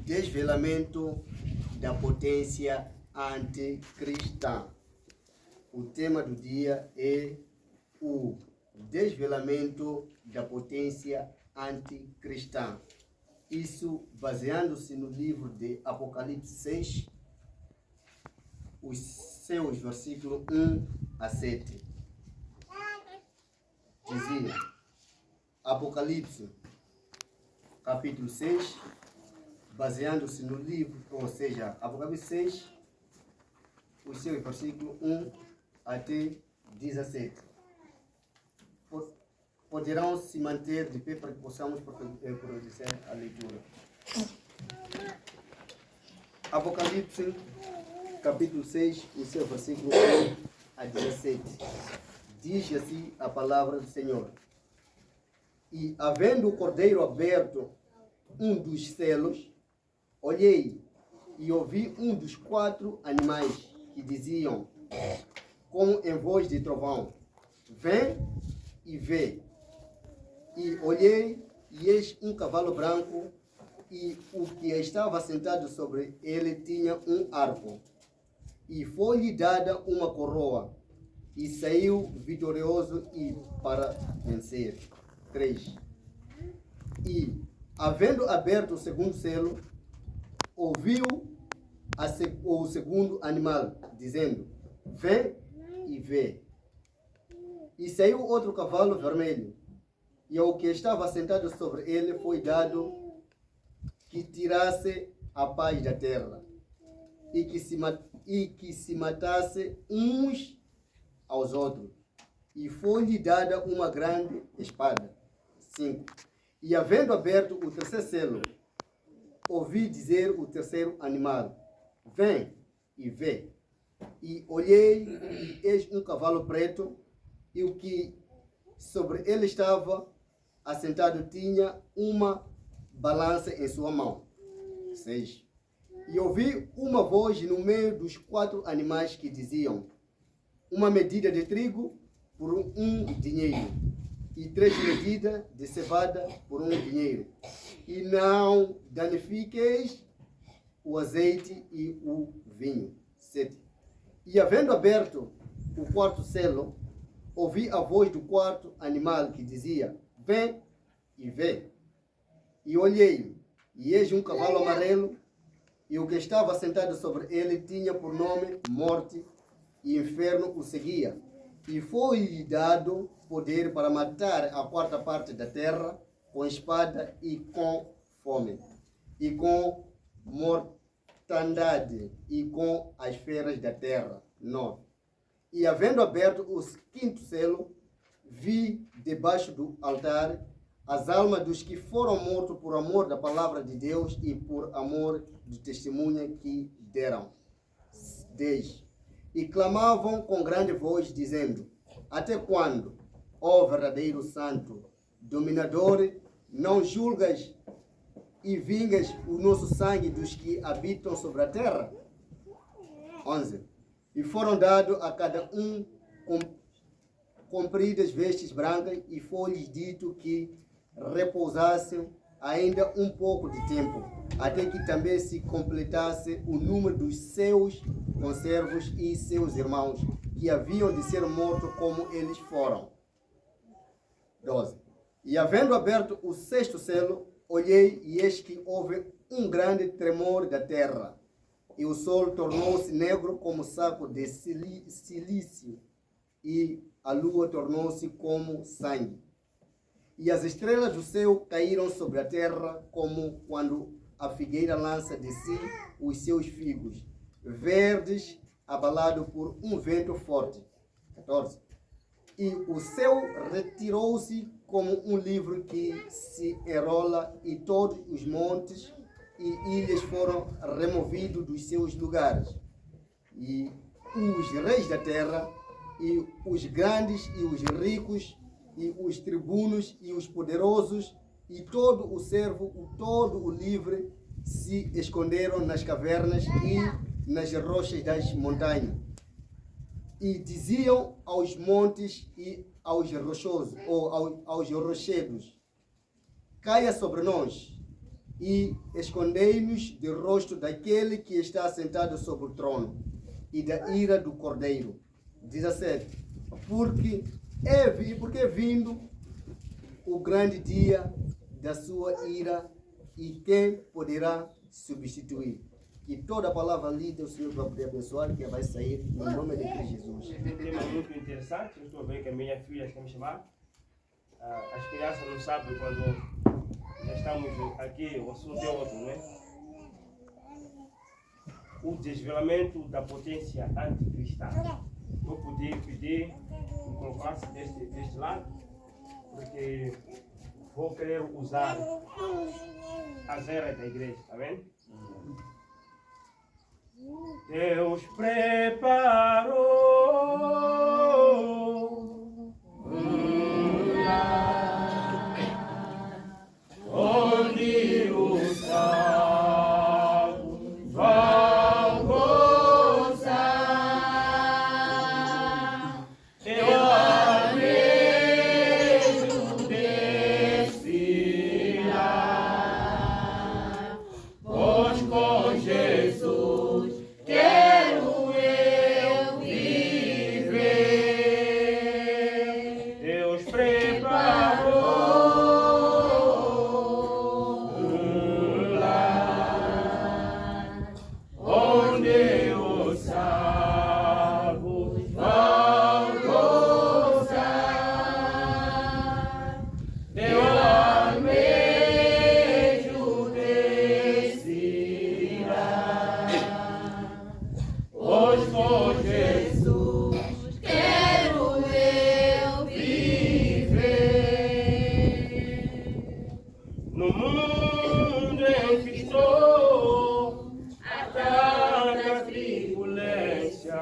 desvelamento da potência anticristã. O tema do dia é o desvelamento da potência anticristã. Isso baseando-se no livro de Apocalipse 6, os seus versículos 1 a 7. Dizia, Apocalipse, capítulo 6, baseando-se no livro, ou seja, Apocalipse 6, os seus versículos 1 até 17. Poderão se manter de pé para que possamos produzir a leitura. Apocalipse, capítulo 6, o seu versículo 1 a 17. Diz assim a palavra do Senhor. E havendo o cordeiro aberto um dos selos, olhei e ouvi um dos 4 animais que diziam, como em voz de trovão, vem e vê. E olhei, e eis um cavalo branco, e o que estava sentado sobre ele tinha um arco. E foi-lhe dada uma coroa, e saiu vitorioso e para vencer. 3. E, havendo aberto o segundo selo, ouviu o segundo animal, dizendo, vem e vê. E saiu outro cavalo vermelho, e ao que estava sentado sobre ele foi dado que tirasse a paz da terra, e que se matasse uns aos outros. E foi-lhe dada uma grande espada. 5. E havendo aberto o terceiro selo, ouvi dizer o terceiro animal, vem e vê. E olhei, e eis um cavalo preto, e o que sobre ele estava assentado tinha uma balança em sua mão. 6. E ouvi uma voz no meio dos 4 animais que diziam, uma medida de trigo por um dinheiro, e 3 medidas de cevada por um dinheiro. E não danifiqueis o azeite e o vinho. 7. E havendo aberto o 4º selo, ouvi a voz do 4º animal que dizia, vem e vê. E olhei, e eis um cavalo amarelo, e o que estava sentado sobre ele tinha por nome Morte, e Inferno o seguia. E foi-lhe dado poder para matar a 4ª parte da terra com espada e com fome, e com mortandade, e com as feras da terra. 9. E havendo aberto o 5º selo, vi debaixo do altar as almas dos que foram mortos por amor da palavra de Deus e por amor do testemunho que deram. 10. E clamavam com grande voz, dizendo, até quando, ó verdadeiro santo, dominador, não julgas e vingas o nosso sangue dos que habitam sobre a terra? 11. E foram dados a cada um compridas vestes brancas, e foi-lhes dito que repousassem ainda um pouco de tempo, até que também se completasse o número dos seus conservos e seus irmãos, que haviam de ser mortos como eles foram. 12. E havendo aberto o 6º selo, olhei, e eis que houve um grande tremor da terra, e o sol tornou-se negro como saco de silício, e a lua tornou-se como sangue. E as estrelas do céu caíram sobre a terra, como quando a figueira lança de si os seus figos, verdes, abalado por um vento forte. 14. E o céu retirou-se como um livro que se enrola, e todos os montes e ilhas foram removidos dos seus lugares. E os reis da terra, e os grandes, e os ricos, e os tribunos, e os poderosos, e todo o servo, todo o livre, se esconderam nas cavernas e nas rochas das montanhas. E diziam aos montes e aos rochosos, ou aos rochedos, caia sobre nós e escondei-nos do rosto daquele que está sentado sobre o trono e da ira do Cordeiro. 17. Porque é vindo o grande dia da sua ira, e quem poderá substituir? Que toda a palavra lida o Senhor vai poder abençoar, que vai sair no nome de Cristo Jesus. Esse é um tema muito interessante. Eu estou a ver que a minha filha está me chamando. As crianças não sabem quando já estamos aqui, o assunto é outro, não é? O desvelamento da potência anticristã. Eu podia pedir que colocasse deste lado, porque vou querer usar as eras da igreja, está vendo? Deus preparou um lar onde os salvos vão gozar. Eu almejo desse lar, pois com Jesus quero eu viver. Deus preparou um lar onde os salvos vão gozar. Eu almejo desse lar, pois com Jesus quero eu viver. No mundo em que estou, há tanta turbulência,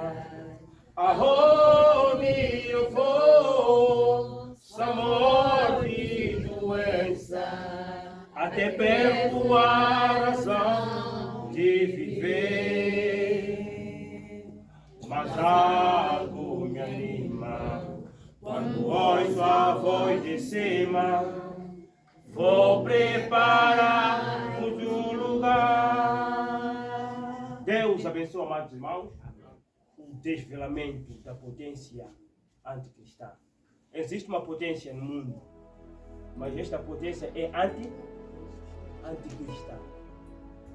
aonde eu vou, só morte e doença, até perco a razão de viver. Mas algo me anima quando ouço a voz de cima. Vou preparar um lugar. Deus abençoe, amados irmãos, o desvelamento da potência anticristã. Existe uma potência no mundo, mas esta potência é anticristã.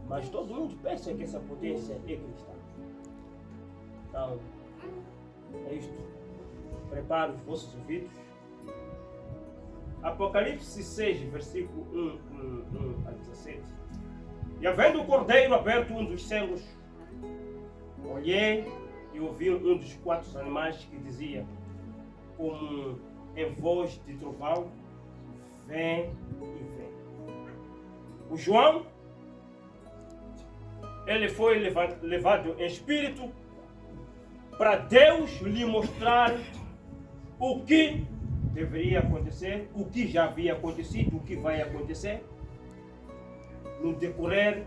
Mas todo mundo pensa que essa potência é cristã. Então, é isto. Prepare os vossos ouvidos. Apocalipse 6, versículo 1 a 17. E havendo o cordeiro aberto um dos selos, olhei e ouvi um dos 4 animais que dizia, como em voz de trovão, vem e vem. O João, ele foi levado em espírito para Deus lhe mostrar o que deveria acontecer, o que já havia acontecido, o que vai acontecer no decorrer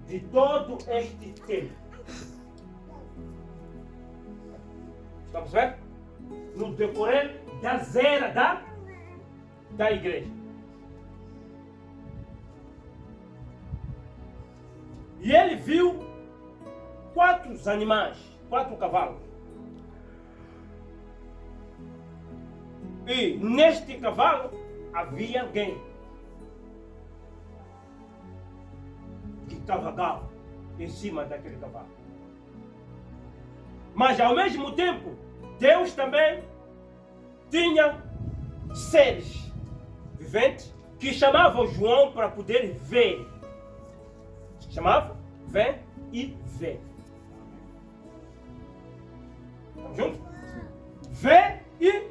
de todo este tempo. Estamos vendo? No decorrer das eras da igreja. E ele viu 4 animais, 4 cavalos. E neste cavalo havia alguém que cavalgava em cima daquele cavalo. Mas ao mesmo tempo, Deus também tinha seres viventes que chamavam João para poder ver. Chamava, vem e vê. Estamos juntos? Vê e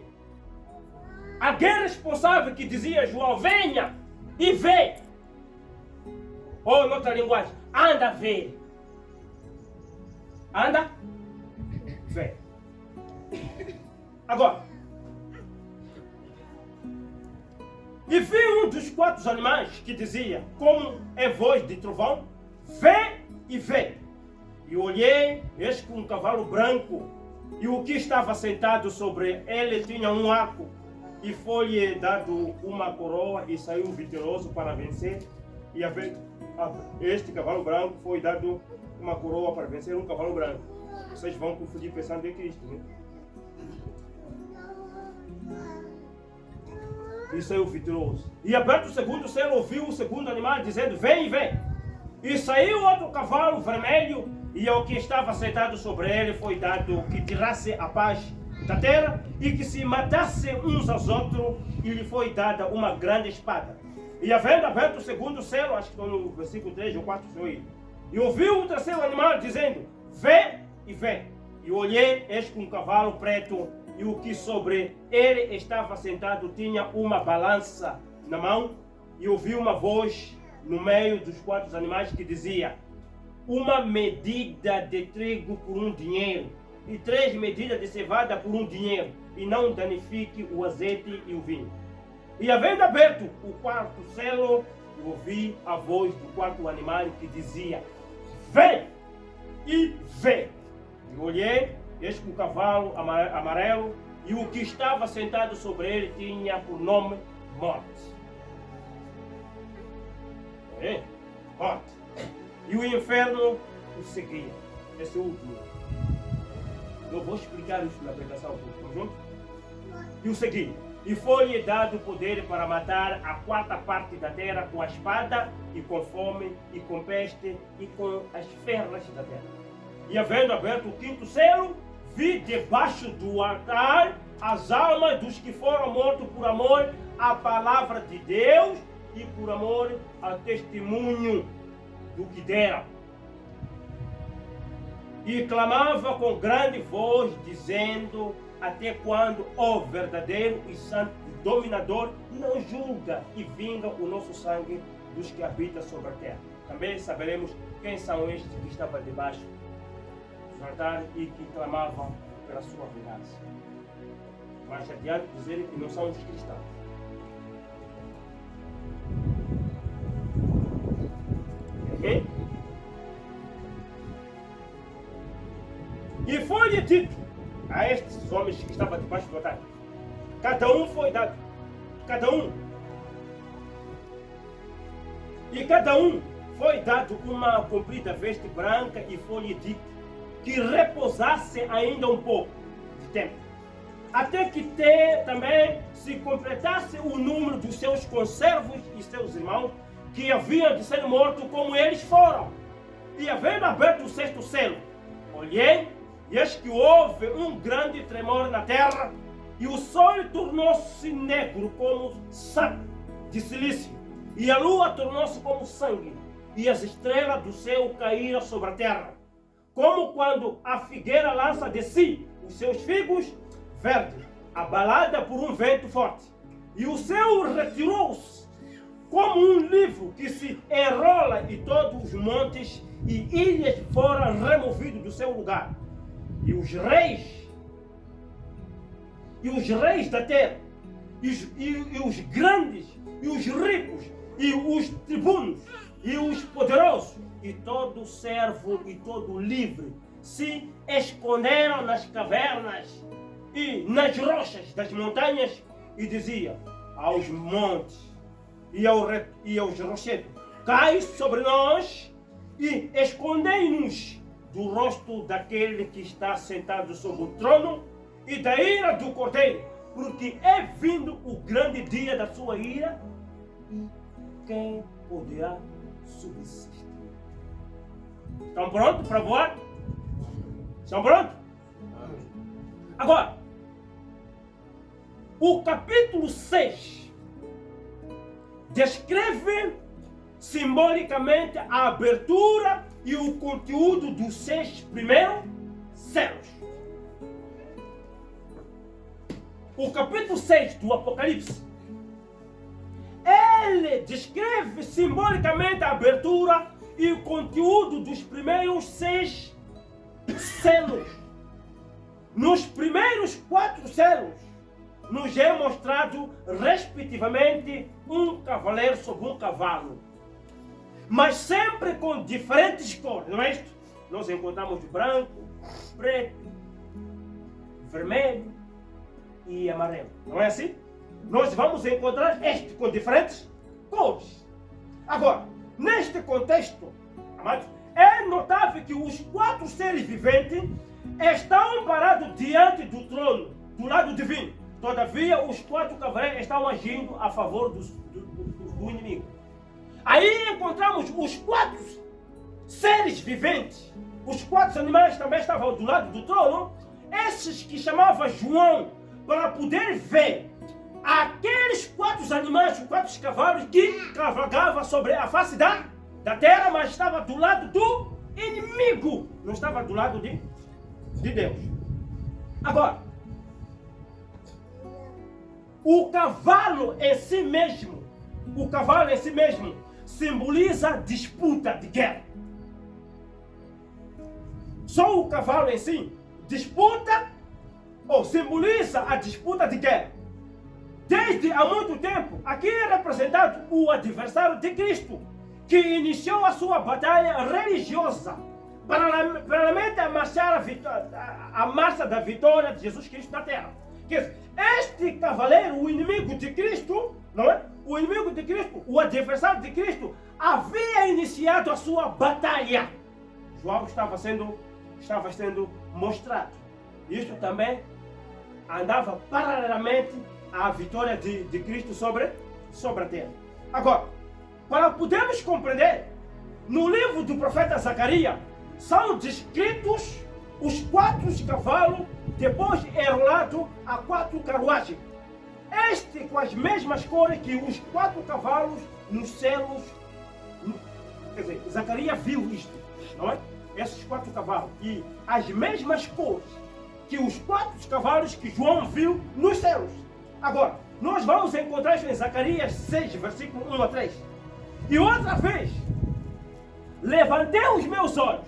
alguém responsável que dizia João, venha e vê. Ou em outra linguagem, anda a ver. Anda, vê. Agora, e vi um dos 4 animais que dizia, como é voz de trovão, vê e vê. E olhei, eis que um cavalo branco, e o que estava sentado sobre ele tinha um arco e foi-lhe dado uma coroa e saiu vitorioso para vencer. E este cavalo branco foi dado uma coroa para vencer um cavalo branco. Vocês vão confundir pensando em Cristo, né? E saiu vitorioso. E aberto o segundo selo, ouviu o segundo animal dizendo: vem, vem. E saiu outro cavalo vermelho, e ao que estava sentado sobre ele foi dado que tirasse a paz da terra e que se matasse uns aos outros, e lhe foi dada uma grande espada. E havendo aberto o segundo selo, acho que estou no versículo 3 ou 4, e ouviu o terceiro animal dizendo: vê e vê. E olhei, eis que um cavalo preto, e o que sobre ele estava sentado tinha uma balança na mão, e ouvi uma voz no meio dos quatro animais que dizia: uma medida de trigo por um dinheiro, e 3 medidas de cevada por um dinheiro, e não danifique o azeite e o vinho. E havendo aberto o quarto selo, eu ouvi a voz do quarto animal que dizia: vem e vê. E olhei, eis que o cavalo amarelo, e o que estava sentado sobre ele tinha por nome Morte. Morte. E o inferno o seguia. Esse é o último. Eu vou explicar isso na pregação do conjunto. E o seguia. E foi-lhe dado poder para matar a quarta parte da terra com a espada, e com fome, e com peste, e com as ferras da terra. E havendo aberto o quinto selo, vi debaixo do altar as almas dos que foram mortos por amor à palavra de Deus e por amor ao testemunho do que deram. E clamava com grande voz, dizendo: até quando, ó verdadeiro e santo e dominador, não julga e vinga o nosso sangue dos que habitam sobre a terra? Também saberemos quem são estes que estavam debaixo dos altares e que clamavam pela sua vingança. Mais adiante dizerem que não são os cristãos. Okay? E foi-lhe dito a estes homens que estavam debaixo do altar: cada um foi dado, cada um foi dado uma comprida veste branca, e foi-lhe dito que repousasse ainda um pouco de tempo, até que também se completasse o número dos seus conservos e seus irmãos, que haviam de ser mortos como eles foram. E havendo aberto o sexto selo, olhei, e eis que houve um grande tremor na terra, e o sol tornou-se negro como saco de silício, e a lua tornou-se como sangue, e as estrelas do céu caíram sobre a terra, como quando a figueira lança de si os seus figos verdes, abalada por um vento forte. E o céu retirou-se como um livro que se enrola, e todos os montes e ilhas foram removidos do seu lugar. E os reis da terra, e os grandes, e os ricos, e os tribunos, e os poderosos, e todo servo e todo livre se esconderam nas cavernas e nas rochas das montanhas, e diziam aos montes e aos rochedos: cai sobre nós e escondei-nos do rosto daquele que está sentado sobre o trono e da ira do Cordeiro, porque é vindo o grande dia da sua ira, e quem poderá subsistir? Estão prontos para voar? Estão prontos? Agora, o capítulo 6 descreve simbolicamente a abertura e o conteúdo dos 6 primeiros selos. O capítulo 6 do Apocalipse, ele descreve simbolicamente a abertura e o conteúdo dos primeiros 6 selos. Nos primeiros 4 selos, nos é mostrado, respectivamente, um cavaleiro sobre um cavalo, mas sempre com diferentes cores, não é isto? Nós encontramos branco, preto, vermelho e amarelo, não é assim? nós vamos encontrar este com diferentes cores. Agora, neste contexto, amados, é notável que os 4 seres viventes estão parados diante do trono, do lado divino. Todavia, os 4 cavaleiros estão agindo a favor do inimigo. Aí encontramos os 4 seres viventes. Os 4 animais também estavam do lado do trono. Esses que chamava João para poder ver aqueles 4 animais, os 4 cavalos que cavalgavam sobre a face da terra, mas estava do lado do inimigo, não estava do lado de Deus. Agora, o cavalo em si mesmo simboliza disputa de guerra. Só o cavalo em si disputa ou simboliza a disputa de guerra. Desde há muito tempo, aqui é representado o adversário de Cristo, que iniciou a sua batalha religiosa para marchar a marcha da vitória de Jesus Cristo na terra. Quer dizer, este cavaleiro, o inimigo de Cristo, não é? O inimigo de Cristo, o adversário de Cristo, havia iniciado a sua batalha. João estava sendo mostrado. Isto também andava paralelamente à vitória de Cristo sobre a terra. Agora, para podermos compreender, no livro do profeta Zacarias, são descritos os 4 cavalos, depois enrolado a 4 carruagens. Este com as mesmas cores que os 4 cavalos nos céus. Quer dizer, Zacarias viu isto, não é? Esses 4 cavalos. E as mesmas cores que os 4 cavalos que João viu nos céus. Agora, nós vamos encontrar isso em Zacarias 6, versículo 1 a 3. E outra vez, levantei os meus olhos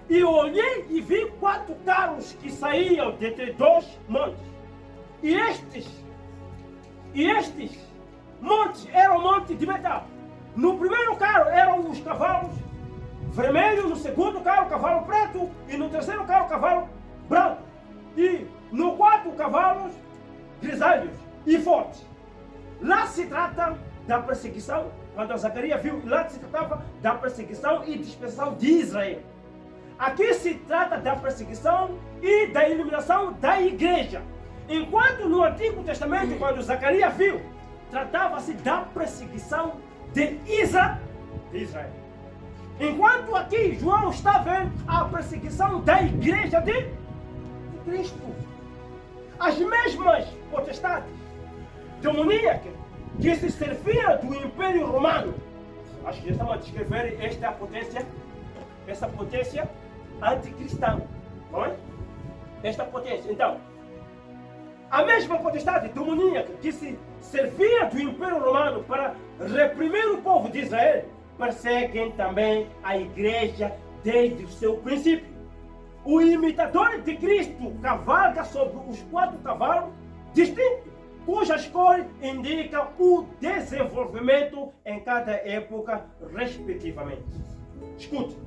e olhei e vi 4 carros que saíam dentre 2 montes. E estes montes eram montes de metal. No primeiro carro eram os cavalos vermelhos, no segundo carro cavalo preto e no terceiro carro cavalo branco. E no quarto cavalos grisalhos e fortes. Lá se trata da perseguição, quando Zacarias viu, lá se tratava da perseguição e dispersão de Israel. Aqui se trata da perseguição e da eliminação da igreja. Enquanto no Antigo Testamento, quando Zacarias viu, tratava-se da perseguição de Israel. Enquanto aqui João está vendo a perseguição da igreja de Cristo. As mesmas potestades demoníacas que se serviam do Império Romano. Acho que já estamos a descrever essa potência anticristã, não é? Esta potência. Então, a mesma potestade demoníaca que se servia do Império Romano para reprimir o povo de Israel, perseguem também a igreja desde o seu princípio. O imitador de Cristo cavalga sobre os 4 cavalos distintos, cujas cores indicam o desenvolvimento em cada época, respectivamente. Escute,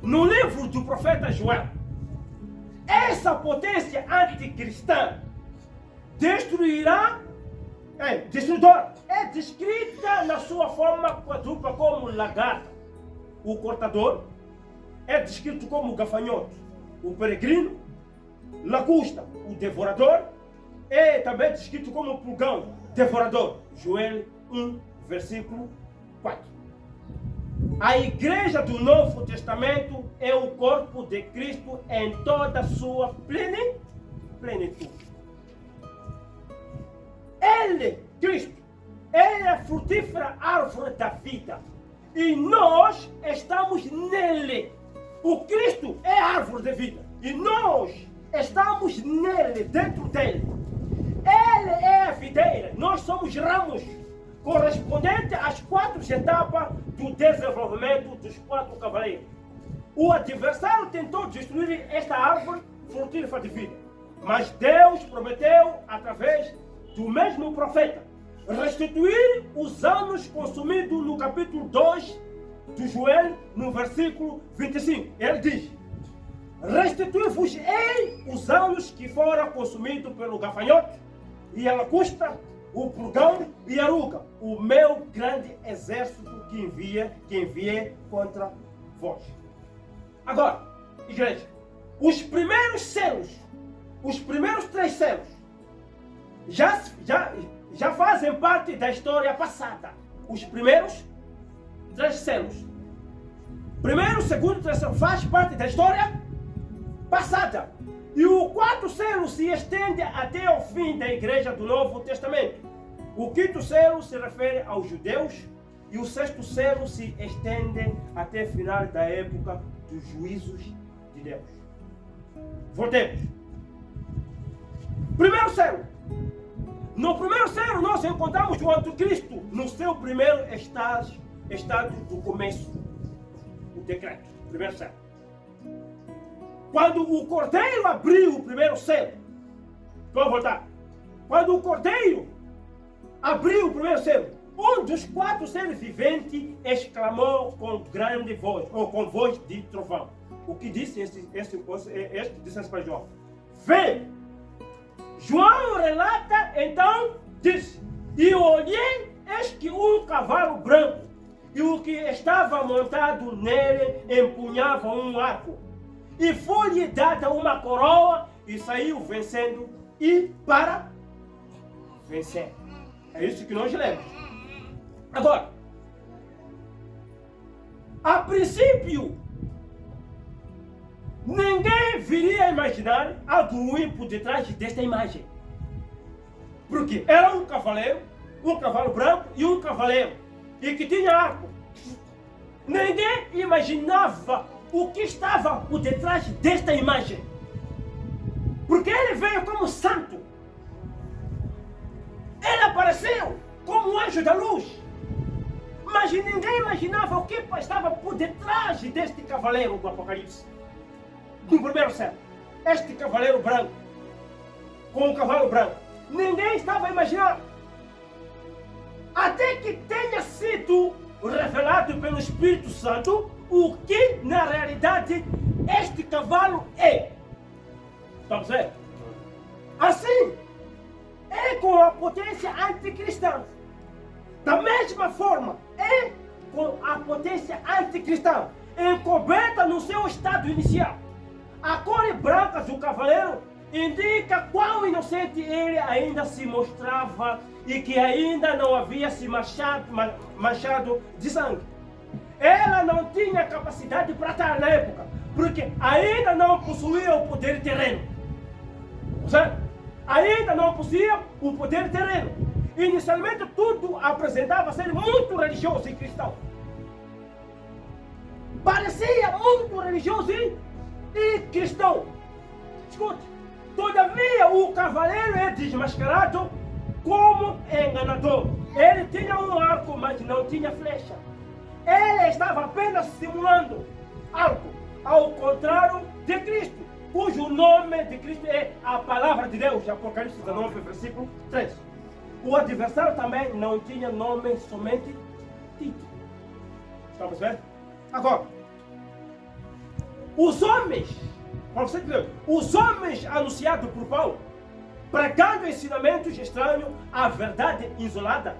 no livro do profeta Joel, essa potência anticristã destruidora é descrita na sua forma quadrupla como lagarta. O cortador é descrito como o gafanhoto, o peregrino, lagosta, o devorador, é também descrito como o pulgão, devorador. Joel 1, versículo 4. A igreja do Novo Testamento é o corpo de Cristo em toda a sua plenitude. Ele, Cristo, é a frutífera árvore da vida e nós estamos nele. O Cristo é a árvore da vida e nós estamos nele, dentro dele. Ele é a videira, nós somos ramos, correspondente às 4 etapas do desenvolvimento dos 4 cavaleiros. O adversário tentou destruir esta árvore frutífera de vida, mas Deus prometeu, através do mesmo profeta, restituir os anos consumidos no capítulo 2 de Joel, no versículo 25. Ele diz: restituir-vos-ei os anos que foram consumidos pelo gafanhoto e a lagosta o Purgão e a Aruca, o meu grande exército que enviei contra vós. Agora, igreja, os primeiros selos, os primeiros 3 selos, já fazem parte da história passada. Os primeiros 3 selos. Primeiro, segundo, terceiro, faz parte da história passada. E o 4º selo se estende até o fim da igreja do Novo Testamento. O 5º selo se refere aos judeus e o 6º selo se estende até o final da época dos juízos de Deus. Voltemos. Primeiro selo. No primeiro selo nós encontramos o anticristo no seu primeiro estado do começo. O decreto. Primeiro selo. Quando o cordeiro abriu o primeiro selo, vamos voltar. Quando o cordeiro abriu o primeiro selo, um dos 4 seres viventes exclamou com grande voz, ou com voz de trovão. O que disse este disse para João? Vem! João relata, então, disse: e olhei, eis que um cavalo branco, e o que estava montado nele empunhava um arco. E foi-lhe dada uma coroa e saiu vencendo e para vencer. É isso que nós lemos. Agora, a princípio, ninguém viria a imaginar algo ruim por detrás desta imagem. Porque era um cavalo branco e um cavaleiro, e que tinha arco. Ninguém imaginava o que estava por detrás desta imagem. Porque ele veio como santo. Ele apareceu como anjo da luz. Mas ninguém imaginava o que estava por detrás deste cavaleiro do Apocalipse. No primeiro século, este cavaleiro branco, com o cavalo branco, ninguém estava a imaginar. Até que tenha sido revelado pelo Espírito Santo o que na realidade este cavalo é. Estamos vendo? Assim, é com a potência anticristã. Da mesma forma, é com a potência anticristã, encoberta no seu estado inicial. A cor branca do cavaleiro indica quão inocente ele ainda se mostrava e que ainda não havia se manchado de sangue. Ela não tinha capacidade para estar na época, porque ainda não possuía o poder terreno. Certo? Ainda não possuía o poder terreno. Inicialmente tudo apresentava ser muito religioso e cristão. Parecia muito religioso e cristão. Escute, todavia o cavaleiro é desmascarado como enganador. Ele tinha um arco, mas não tinha flecha. Ele estava apenas simulando algo, ao contrário de Cristo, cujo nome de Cristo é a palavra de Deus, Apocalipse 19, versículo 3. O adversário também não tinha nome, somente título. Está percebendo? Agora, os homens anunciados por Paulo, pregando ensinamentos estranhos, a verdade isolada,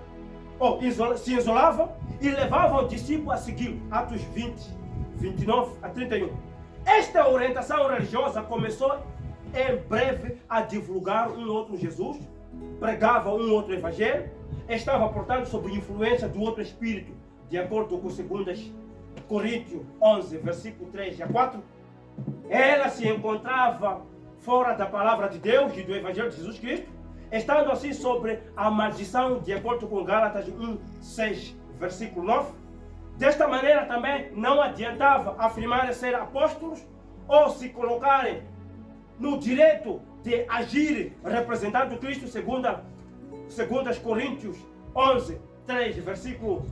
se isolavam e levavam o discípulo a segui-lo. Atos 20, 29 a 31. Esta orientação religiosa começou em breve a divulgar um outro Jesus, pregava um outro evangelho, estava, portanto, sob influência do outro espírito, de acordo com 2 Coríntios 11, versículo 3 a 4. Ela se encontrava fora da palavra de Deus e do evangelho de Jesus Cristo, estando assim sobre a maldição, de acordo com Gálatas 1, 6, versículo 9. Desta maneira também não adiantava afirmarem ser apóstolos ou se colocarem no direito de agir representando Cristo, segundo Coríntios 11, 3, versículo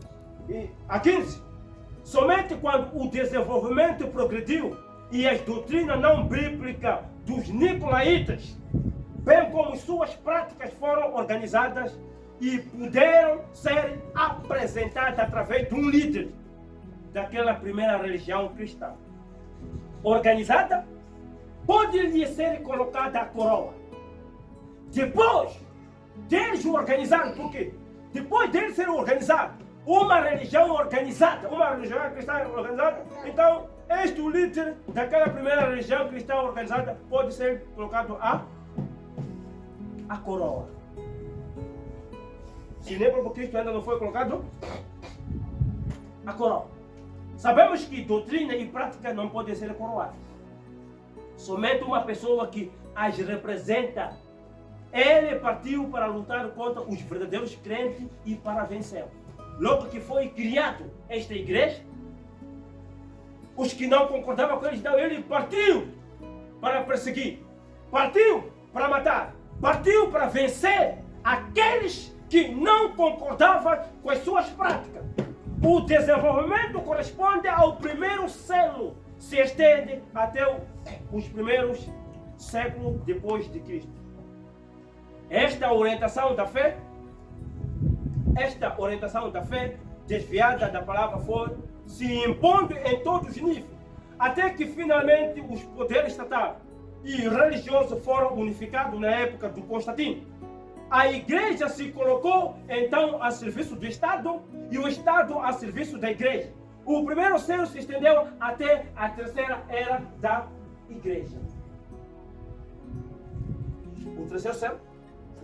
a 15. Somente quando o desenvolvimento progrediu e as doutrinas não bíblicas dos nicolaítas, bem como suas práticas, foram organizadas e puderam ser apresentadas através de um líder daquela primeira religião cristã. Organizada, pode-lhe ser colocada a coroa. Depois deles organizaram, porque depois deles serem organizados, uma religião organizada, uma religião cristã organizada, então este o líder daquela primeira religião cristã organizada pode ser colocado a coroa. Se lembra que Cristo ainda não foi colocado a coroa. Sabemos que doutrina e prática não podem ser coroadas. Somente uma pessoa que as representa, ele partiu para lutar contra os verdadeiros crentes e para vencê-los. Logo que foi criado esta igreja, os que não concordavam com eles, então ele partiu para perseguir, partiu para matar, partiu para vencer aqueles que não concordavam com as suas práticas. O desenvolvimento corresponde ao primeiro século, se estende até os primeiros séculos depois de Cristo. Esta orientação da fé desviada da palavra foi se impondo em todos os níveis, até que finalmente os poderes estatais e religiosos foram unificados na época do Constantino. A igreja se colocou então a serviço do Estado e o Estado a serviço da igreja. O primeiro século se estendeu até a terceira era da igreja. O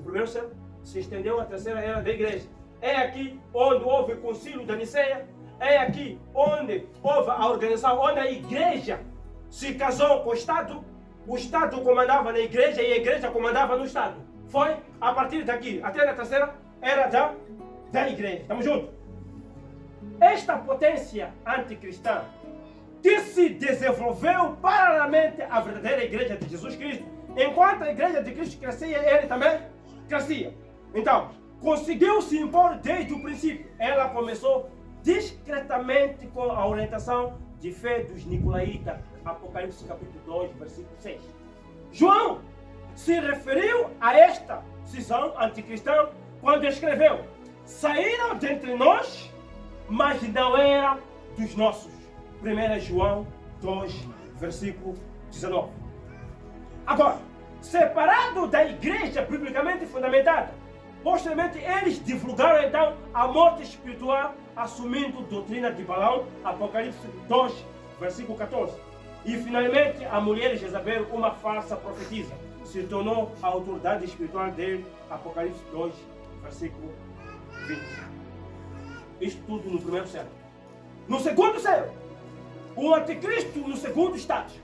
primeiro século se estendeu à terceira era da igreja. É aqui onde houve o concílio da Niceia, é aqui onde houve a organização, onde a igreja se casou com o Estado comandava na igreja e a igreja comandava no Estado. Foi a partir daqui, até na terceira era da igreja. Estamos juntos? Esta potência anticristã que se desenvolveu paralelamente à verdadeira igreja de Jesus Cristo, enquanto a igreja de Cristo crescia, ele também crescia. Então, conseguiu se impor desde o princípio. Ela começou discretamente com a orientação de fé dos Nicolaítas, Apocalipse capítulo 2, versículo 6. João se referiu a esta cisão anticristã quando escreveu: saíram dentre nós, mas não eram dos nossos. 1 João 2, versículo 19. Agora, separado da igreja biblicamente fundamentada, posteriormente eles divulgaram então a morte espiritual, assumindo doutrina de Balaão, Apocalipse 2, versículo 14. E finalmente a mulher Jezabel, uma falsa profetisa, se tornou a autoridade espiritual dele, Apocalipse 2, versículo 20. Isto tudo no primeiro século. No segundo século, o anticristo no segundo estágio,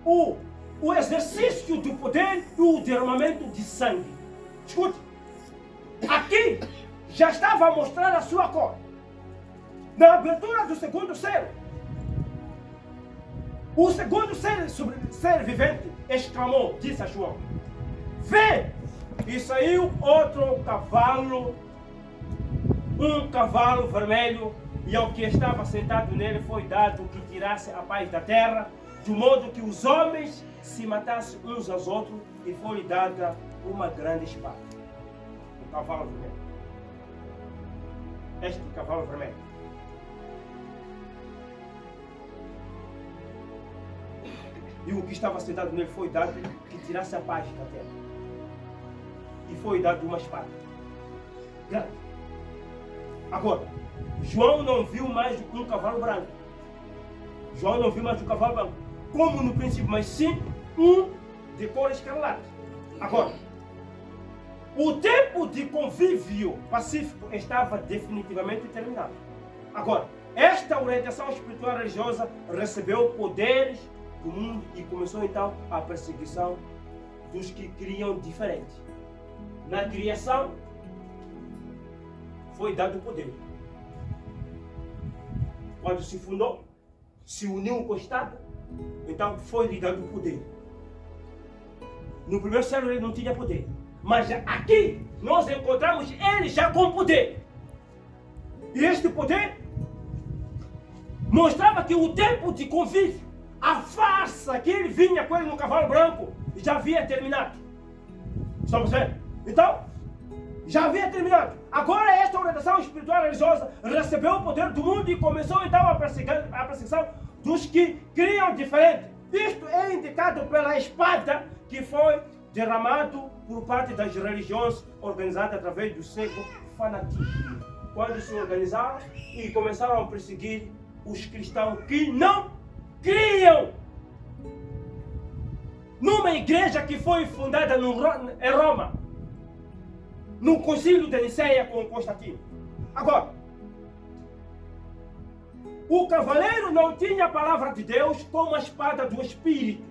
o exercício do poder e o derramamento de sangue. Escute, aqui já estava a mostrar a sua cor. Na abertura do segundo século, o segundo ser vivente exclamou, disse a João: vê! E saiu outro cavalo, um cavalo vermelho, e ao que estava sentado nele foi dado que tirasse a paz da terra, de modo que os homens se matassem uns aos outros, e foi dada uma grande espada. O cavalo vermelho. Este cavalo vermelho. E o que estava sentado nele foi dado que tirasse a paz da terra. E foi dado uma espada grande. Agora, João não viu mais um cavalo branco. João não viu mais um cavalo branco, como no princípio, mas sim um de cor escarlate. Agora, o tempo de convívio pacífico estava definitivamente terminado. Agora, esta orientação espiritual religiosa recebeu poderes do mundo e começou então a perseguição dos que criam diferente. Na criação foi dado o poder. Quando se fundou, se uniu com o Estado, então foi lhe dado o poder. No primeiro século ele não tinha poder, mas aqui nós encontramos ele já com poder. E este poder mostrava que o tempo de convívio, a farsa que ele vinha com ele no cavalo branco, já havia terminado. Estamos vendo? Então, já havia terminado. Agora esta orientação espiritual religiosa recebeu o poder do mundo e começou então a perseguição dos que criam diferente. Isto é indicado pela espada que foi derramado por parte das religiões organizadas através do cego fanatismo. Quando se organizaram e começaram a perseguir os cristãos que não criam numa igreja que foi fundada em Roma, no concílio de Niceia com Constantino. Agora, o cavaleiro não tinha a palavra de Deus como a espada do Espírito.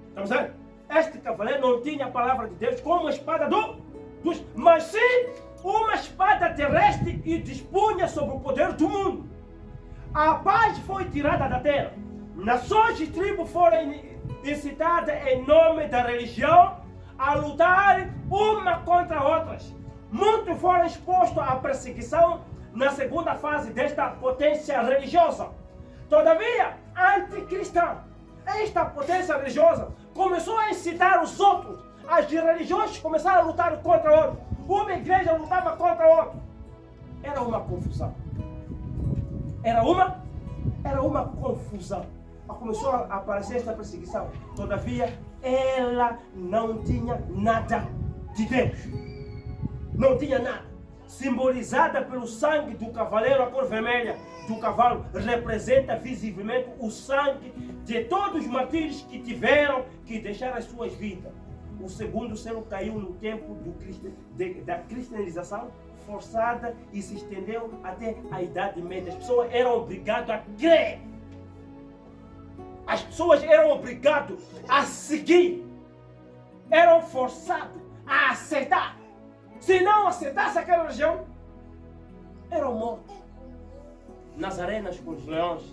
Estamos vendo? Este cavaleiro não tinha a palavra de Deus como a espada dos... Mas sim uma espada terrestre e dispunha sobre o poder do mundo. A paz foi tirada da terra. Nações e tribos foram incitadas em nome da religião a lutar uma contra outras. Muitos foram expostos à perseguição na segunda fase desta potência religiosa. Todavia, anticristã, esta potência religiosa começou a incitar os outros. As religiões começaram a lutar contra outros. Uma igreja lutava contra outra. Era uma confusão. Era uma confusão. Começou a aparecer esta perseguição. Todavia, ela não tinha nada de Deus. Não tinha nada. Simbolizada pelo sangue do cavaleiro, a cor vermelha do cavalo representa visivelmente o sangue de todos os martírios que tiveram que deixar as suas vidas. O segundo selo caiu no tempo da cristianização forçada e se estendeu até a Idade Média. As pessoas eram obrigadas a crer. As pessoas eram obrigadas a seguir. Eram forçadas a aceitar. Se não aceitasse aquela religião, eram mortos nas arenas com os leões.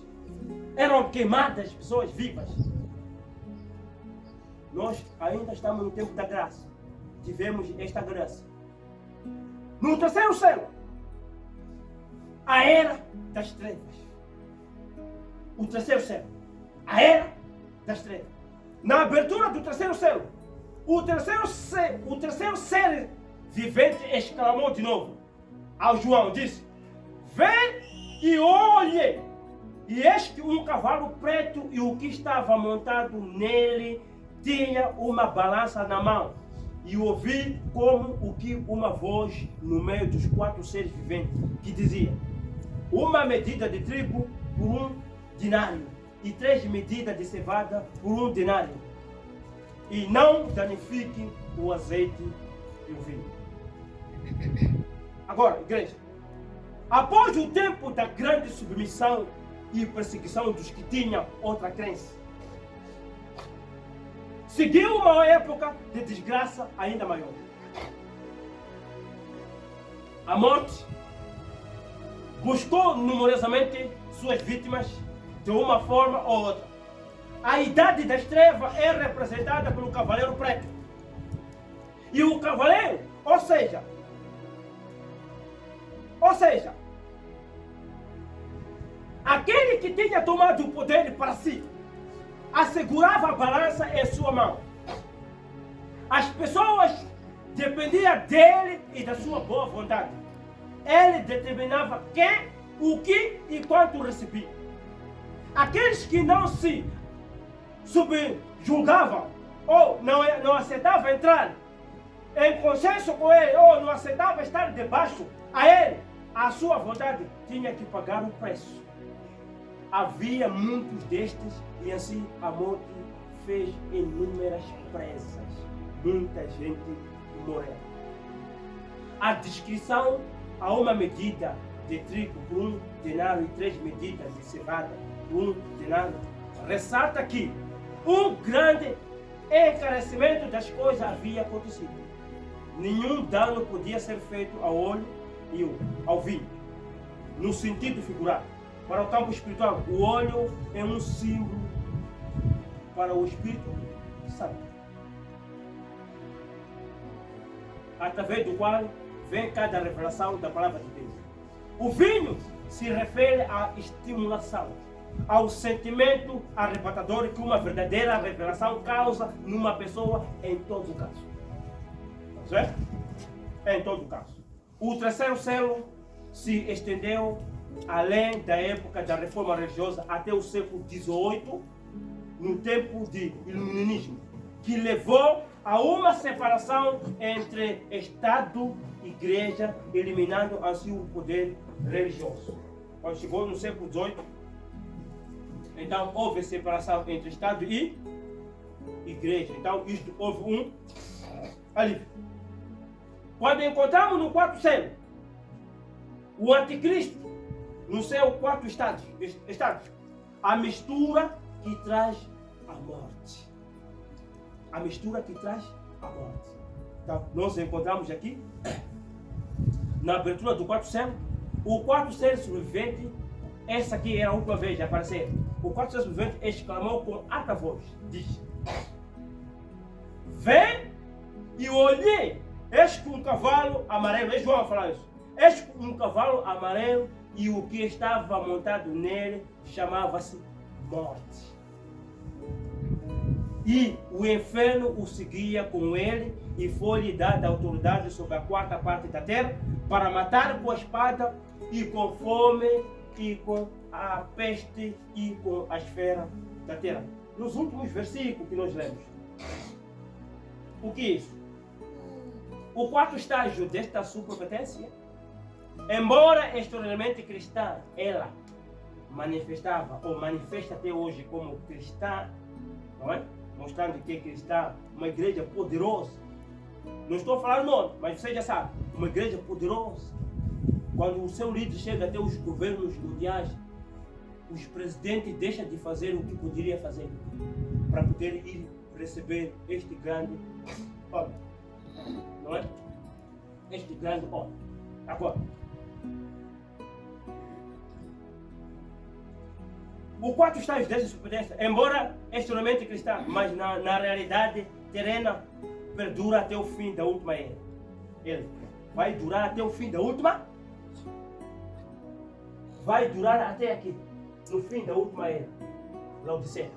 Eram queimadas pessoas vivas. Nós ainda estamos no tempo da graça. Tivemos esta graça. No terceiro selo, a era das trevas. O terceiro selo, a era das trevas. Na abertura do terceiro selo, o terceiro ser vivente exclamou de novo ao João, disse: vem e olhe, e eis que um cavalo preto, e o que estava montado nele tinha uma balança na mão, e ouvi como o que uma voz no meio dos 4 seres viventes, que dizia: uma medida de trigo por 1 denário, e 3 medidas de cevada por 1 denário, e não danifique o azeite e o vinho. Agora, igreja, após o tempo da grande submissão e perseguição dos que tinham outra crença, seguiu uma época de desgraça ainda maior. A morte buscou numerosamente suas vítimas de uma forma ou outra. A idade das trevas é representada pelo cavaleiro preto. E o cavaleiro, ou seja, aquele que tinha tomado o poder para si, assegurava a balança em sua mão. As pessoas dependiam dele e da sua boa vontade. Ele determinava quem, o que e quanto recebia. Aqueles que não se subjugavam ou não aceitavam entrar em consenso com ele, ou não aceitavam estar debaixo a ele, a sua vontade, tinha que pagar o preço. Havia muitos destes, e assim a morte fez inúmeras presas. Muita gente morreu. A descrição a uma medida de trigo por 1 denário e 3 medidas de cevada por 1 denário ressalta que um grande encarecimento das coisas havia acontecido. Nenhum dano podia ser feito ao óleo e ao vinho, no sentido figurado. Para o campo espiritual, o óleo é um símbolo para o Espírito Santo, através do qual vem cada revelação da palavra de Deus. O vinho se refere à estimulação, ao sentimento arrebatador que uma verdadeira revelação causa numa pessoa em todo o caso. Certo? Em todo o caso. O terceiro selo se estendeu além da época da reforma religiosa até o século XVIII, no tempo de iluminismo, que levou há uma separação entre Estado e Igreja, eliminando assim o poder religioso. Quando chegou no século XVIII, então houve separação entre Estado e Igreja. Então isto houve um alívio. Quando encontramos no quarto selo o anticristo no seu quarto estado, a mistura que traz a morte. A mistura que traz a morte. Então, nós encontramos aqui, na abertura do quarto selo, o quarto selo sobrevivente, essa aqui é a última vez de aparecer. O quarto selo sobrevivente exclamou com alta voz, diz: vem e olhei, eis que um cavalo amarelo, é João a falar isso, eis que um cavalo amarelo e o que estava montado nele chamava-se Morte. E o inferno o seguia com ele, e foi-lhe dada autoridade sobre a quarta parte da terra, para matar com a espada, e com fome, e com a peste, e com a esfera da terra. Nos últimos versículos que nós lemos. O que é isso? O quarto estágio desta superpotência, embora extraordinariamente cristã, ela manifestava, ou manifesta até hoje como cristã, não é? Mostrando que é cristã, uma igreja poderosa. Não estou falando nome, mas você já sabe, uma igreja poderosa. Quando o seu líder chega até os governos mundiais, os presidentes deixam de fazer o que poderia fazer para poder ir receber este grande homem, não é? Este grande homem. Agora, o quarto estágio dessa superpotência, embora extremamente cristã, mas na realidade terrena, perdura até o fim da última era. Ele vai durar até o fim da última. Vai durar até aqui, no fim da última era, Laodiceia.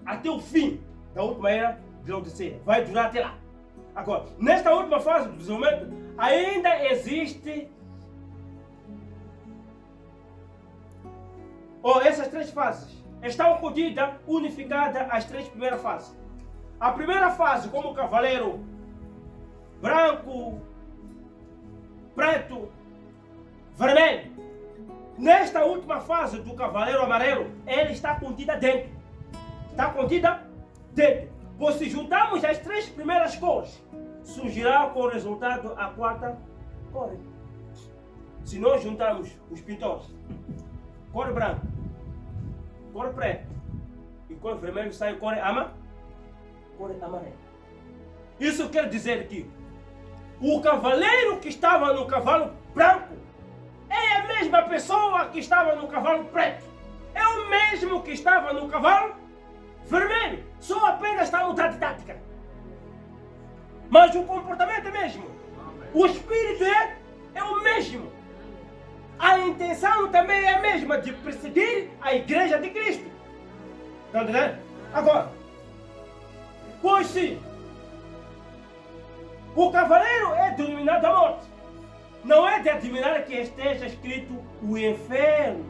Até o fim da última era de Laodiceia. Vai durar até lá. Agora, nesta última fase do desenvolvimento, ainda existe essas três fases. Estão contidas, unificadas as três primeiras fases. A primeira fase, como cavaleiro branco, preto, vermelho. Nesta última fase do cavaleiro amarelo, ele está contida dentro. Está contida dentro. Pois se juntarmos as três primeiras cores, surgirá com o resultado a quarta cor. Se nós juntarmos os pintores, cor branca, cor preta e cor vermelho, sai cor amarela. Isso quer dizer que o cavaleiro que estava no cavalo branco é a mesma pessoa que estava no cavalo preto. É o mesmo que estava no cavalo vermelho. Só apenas está a mudar de tática. Mas o comportamento é mesmo. O espírito é o mesmo. A intenção também é a mesma, de perseguir a igreja de Cristo. Estão entendendo? Agora, pois sim, o cavaleiro é denominado a morte. Não é de admirar que esteja escrito o inferno,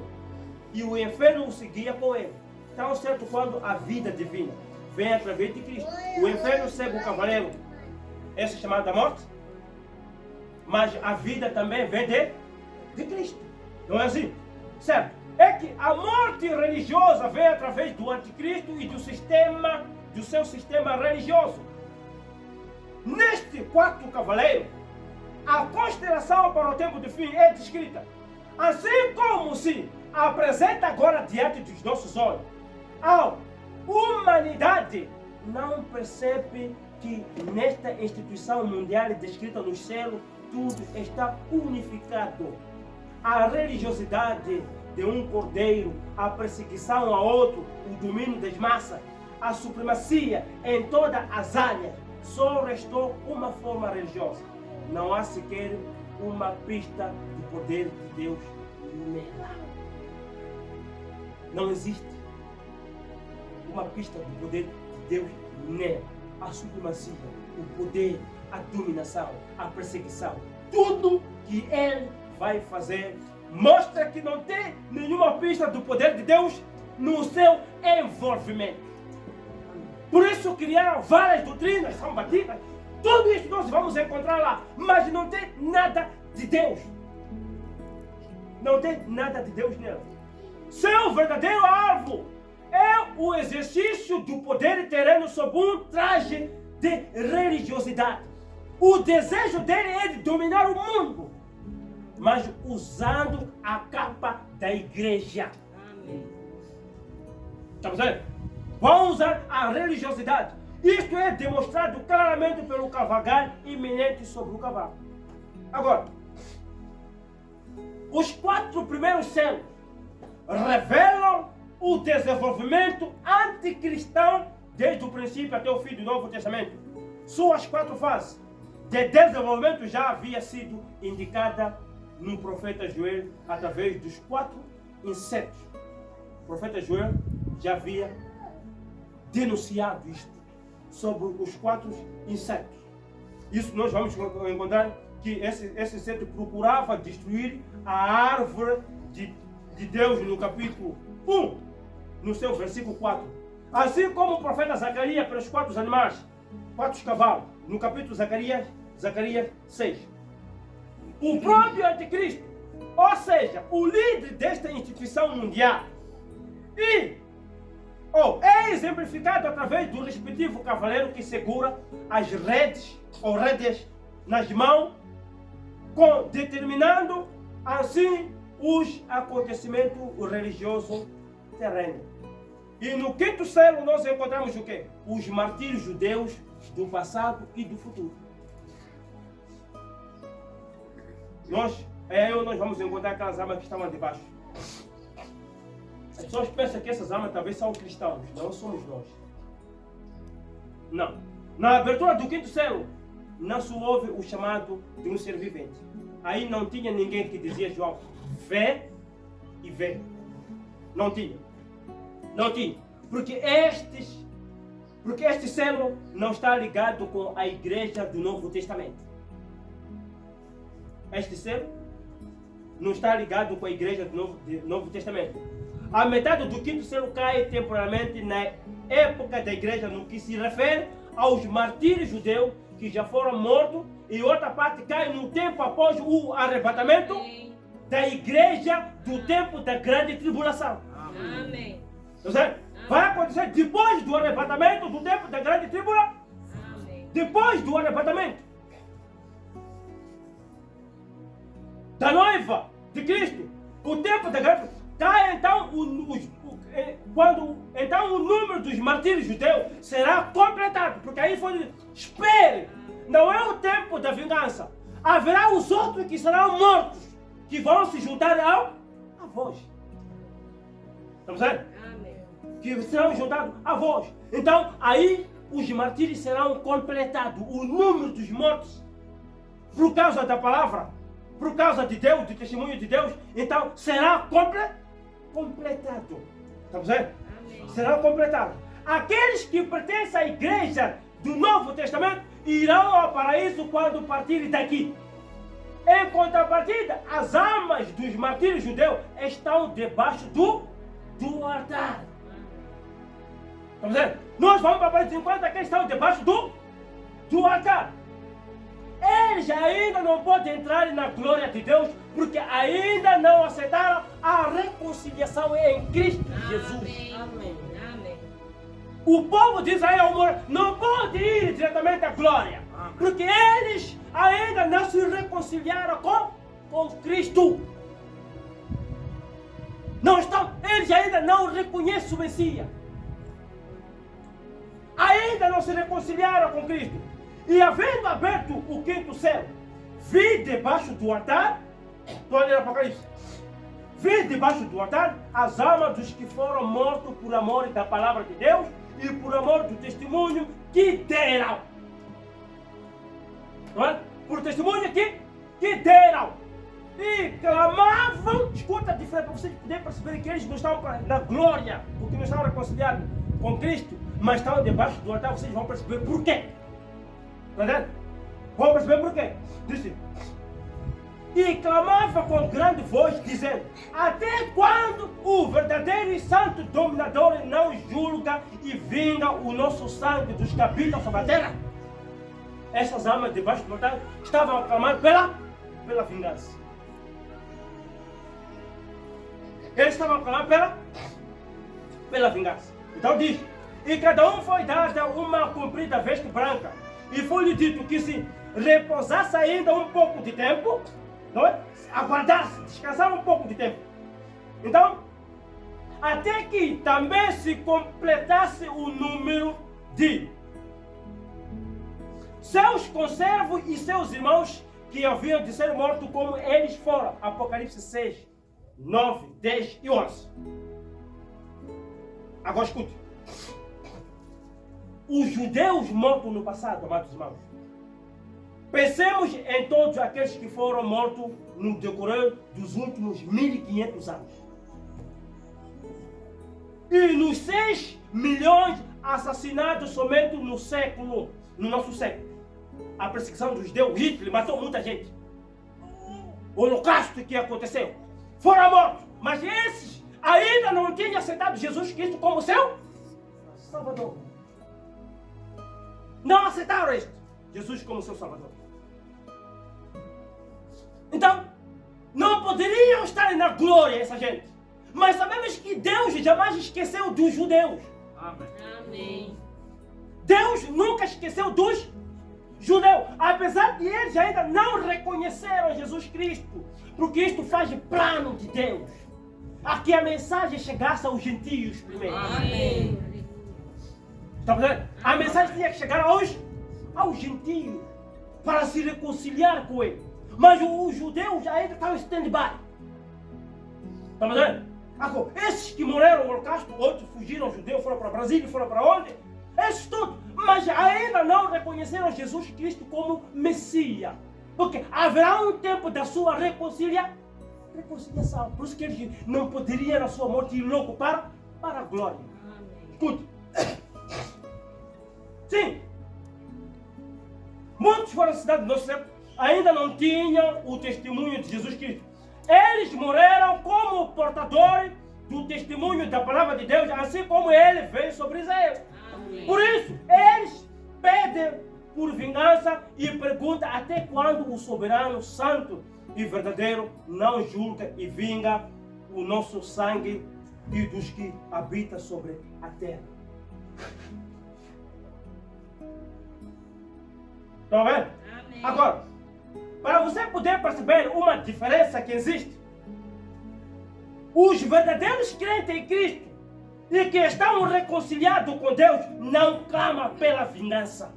e o inferno o seguia com ele. Tão certo quando a vida divina vem através de Cristo. O inferno segue o cavaleiro, essa é chamada morte, mas a vida também vem de Cristo. Não é assim? Certo? É que a morte religiosa vem através do anticristo e do seu sistema religioso. Neste quarto cavaleiro, a constelação para o tempo de fim é descrita, assim como se apresenta agora diante dos nossos olhos. A humanidade não percebe que nesta instituição mundial descrita nos céus, tudo está unificado. A religiosidade de um cordeiro, a perseguição a outro, o domínio das massas, a supremacia em todas as áreas, só restou uma forma religiosa. Não há sequer uma pista do poder de Deus nela. Não existe uma pista do poder de Deus nela. A supremacia, o poder, a dominação, a perseguição, tudo que ele vai fazer mostra que não tem nenhuma pista do poder de Deus no seu envolvimento. Por isso criaram várias doutrinas, são batidas. Tudo isso nós vamos encontrar lá, mas não tem nada de Deus. Não tem nada de Deus nela. Seu verdadeiro alvo é o exercício do poder terreno sob um traje de religiosidade. O desejo dele é de dominar o mundo, mas usando a capa da igreja. Amém. Está vendo? Vão usar a religiosidade. Isto é demonstrado claramente pelo cavalgar iminente sobre o cavalo. Agora, os 4 primeiros selos revelam o desenvolvimento anticristão desde o princípio até o fim do Novo Testamento. Suas 4 fases de desenvolvimento já havia sido indicada no profeta Joel através dos 4 insetos. O profeta Joel já havia denunciado isto sobre os 4 insetos. Isso nós vamos encontrar que esse inseto procurava destruir a árvore de Deus no capítulo 1, no seu versículo 4. Assim como o profeta Zacarias para os 4 animais, 4 cavalos, no capítulo Zacarias 6. O próprio anticristo, ou seja, o líder desta instituição mundial, é exemplificado através do respectivo cavaleiro que segura as redes ou rédeas nas mãos, determinando assim os acontecimentos religiosos terrenos. E no 5º selo nós encontramos o quê? Os martírios judeus do passado e do futuro. Nós vamos encontrar aquelas armas que estavam debaixo. As pessoas pensam que essas armas talvez são cristãos. Não somos nós. Não. Na abertura do 5º selo, não se ouve o chamado de um ser vivente. Aí não tinha ninguém que dizia, João, vê e vê. Não tinha. Não tinha. Porque este selo não está ligado com a igreja do Novo Testamento. Este selo não está ligado com a igreja do Novo Testamento. A metade do 5º selo cai temporariamente na época da igreja no que se refere aos martírios judeus que já foram mortos, e outra parte cai no tempo após o arrebatamento da igreja do tempo da grande tribulação. Amém. Vai acontecer depois do arrebatamento do tempo da grande tribulação. Depois do arrebatamento da noiva de Cristo, o tempo da grande tá, então o número dos martírios judeus será completado, porque aí foi, espere, não é o tempo da vingança. Haverá os outros que serão mortos, que vão se juntar a vós. Estamos vendo? Amém. Que serão juntados a vós. Então aí os martírios serão completados, o número dos mortos, por causa da palavra, por causa de Deus, do testemunho de Deus, então será completado. Estamos vendo? Amém. Será completado. Aqueles que pertencem à igreja do Novo Testamento irão ao paraíso quando partirem daqui. Em contrapartida, as almas dos martírios judeus estão debaixo do altar. Estamos vendo? Nós vamos para o paraíso enquanto aqueles estão debaixo do altar. Eles ainda não podem entrar na glória de Deus, porque ainda não aceitaram a reconciliação em Cristo Jesus. Amém. Amém. O povo de Israel não pode ir diretamente à glória, porque eles ainda não se reconciliaram com Cristo. Eles ainda não reconhecem o Messias. Ainda não se reconciliaram com Cristo. E havendo aberto o 5º selo, vi debaixo do altar, estou lendo Apocalipse, vi debaixo do altar as almas dos que foram mortos por amor da palavra de Deus e por amor do testemunho que deram. Não é? Por testemunho que deram. E clamavam, escuta a diferença, para vocês poderem perceber que eles não estavam na glória, porque não estavam reconciliados com Cristo, mas estavam debaixo do altar. Vocês vão perceber por quê. Vamos perceber por quê? Disse: e clamava com grande voz, dizendo: até quando Então, o verdadeiro e santo dominador não julga e vinga o nosso sangue dos que habitam sobre a terra. Essas almas debaixo do altar estavam clamando pela vingança. Eles estavam clamando pela vingança. Então diz, e cada um foi dada uma comprida veste branca, e foi-lhe dito que se repousasse ainda um pouco de tempo, não é? Aguardasse, descansasse um pouco de tempo. Então, até que também se completasse o número de seus conservos e seus irmãos que haviam de ser mortos como eles foram. Apocalipse 6, 9, 10 e 11. Agora escute. Os judeus mortos no passado, amados irmãos. Pensemos em todos aqueles que foram mortos no decorrer dos últimos 1500 anos. E nos 6 milhões assassinados somente no nosso século. A perseguição dos judeus, Hitler matou muita gente. O holocausto que aconteceu. Foram mortos. Mas esses ainda não tinham aceitado Jesus Cristo como seu Salvador. Não aceitaram isto. Jesus como seu Salvador. Então, não poderiam estar na glória essa gente. Mas sabemos que Deus jamais esqueceu dos judeus. Amém. Deus nunca esqueceu dos judeus. Apesar de eles ainda não reconheceram Jesus Cristo. Porque isto faz plano de Deus. A que a mensagem chegasse aos gentios primeiro. Amém. Está vendo? A mensagem tinha que chegar aos gentios. Para se reconciliar com ele. Mas os judeus ainda estavam em stand-by. Está vendo? Agora, esses que morreram no holocausto, outros fugiram judeus, foram para Brasília, foram para onde? Esses todos, mas ainda não reconheceram Jesus Cristo como Messias. Porque haverá um tempo da sua reconciliação. Por isso que eles não poderiam na sua morte ir logo para a glória. Escute. Sim. Muitos foram na cidade do nosso século, ainda não tinham o testemunho de Jesus Cristo. Eles morreram como portadores do testemunho da palavra de Deus, assim como ele veio sobre Israel. Amém. Por isso, eles pedem por vingança e perguntam até quando o soberano, santo e verdadeiro não julga e vinga o nosso sangue e dos que habitam sobre a terra. Estão vendo? Amém. Agora, para você poder perceber uma diferença que existe, os verdadeiros crentes em Cristo e que estão reconciliados com Deus não clamam pela vingança.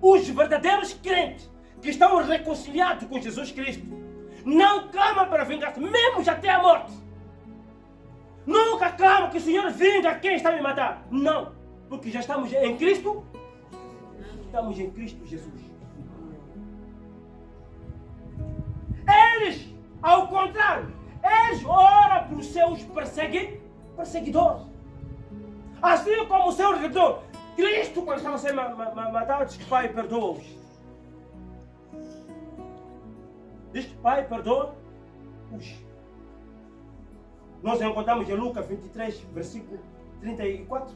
Os verdadeiros crentes que estão reconciliados com Jesus Cristo não clamam pela vingança, mesmo até a morte. Nunca clamam que o Senhor vinga quem está me matando. Não, porque já estamos em Cristo. Estamos em Cristo Jesus. Eles, ao contrário, eles oram por seus perseguidores. Assim como o seu redor. Cristo, quando estava sendo matado, disse que Pai, perdoa-os. Diz que Pai, perdoa-os. Nós encontramos em Lucas 23, versículo 34.